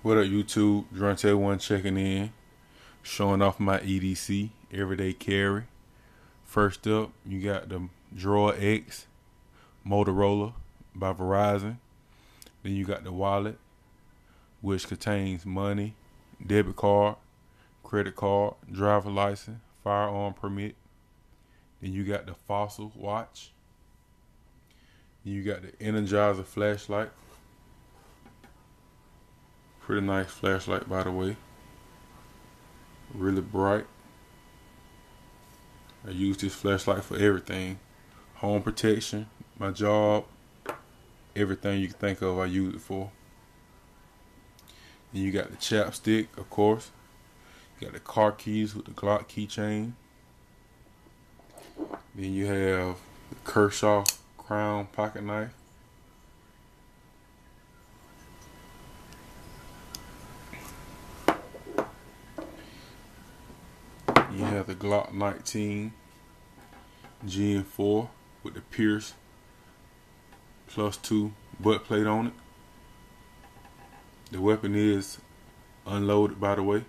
What up, YouTube? Drunte1 checking in, showing off my EDC, everyday carry. First up, you got the Droid X Motorola by Verizon. Then you got the wallet, which contains money, debit card, credit card, driver license, firearm permit. Then you got the Fossil watch. Then you got the Energizer flashlight. Pretty nice flashlight, by the way. Really bright. I use this flashlight for everything. Home protection, my job, everything you can think of I use it for. Then you got the chapstick, of course. You got the car keys with the Glock keychain. Then you have the Kershaw Crown pocket knife. You have the Glock 19 Gen4 with the Pierce +2 butt plate on it. The weapon is unloaded, by the way.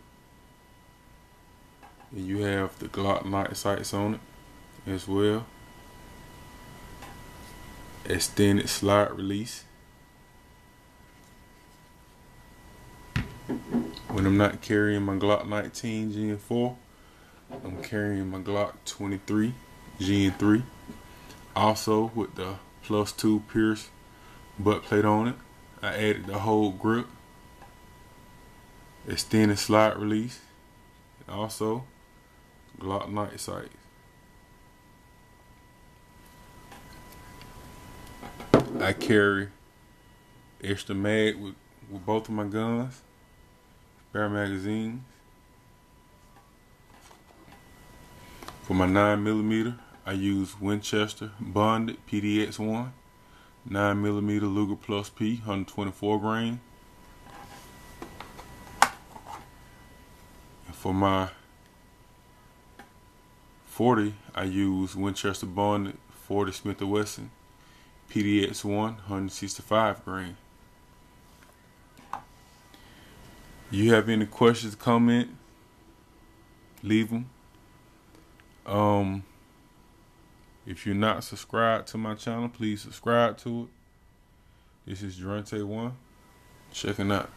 And you have the Glock night sights on it as well. Extended slide release. When I'm not carrying my Glock 19 Gen4, I'm carrying my Glock 23 Gen3, also with the +2 Pierce butt plate on it. I added the whole grip, extended slide release, and also Glock night sights. I carry extra mag with both of my guns, spare magazines. For my 9mm, I use Winchester Bonded PDX-1, 9mm Luger Plus P, 124 grain. And for my 40, I use Winchester Bonded 40 Smith & Wesson PDX-1, 165 grain. You have any questions, comment, leave them. If you're not subscribed to my channel, please subscribe to it. This is Drunte1 checking out.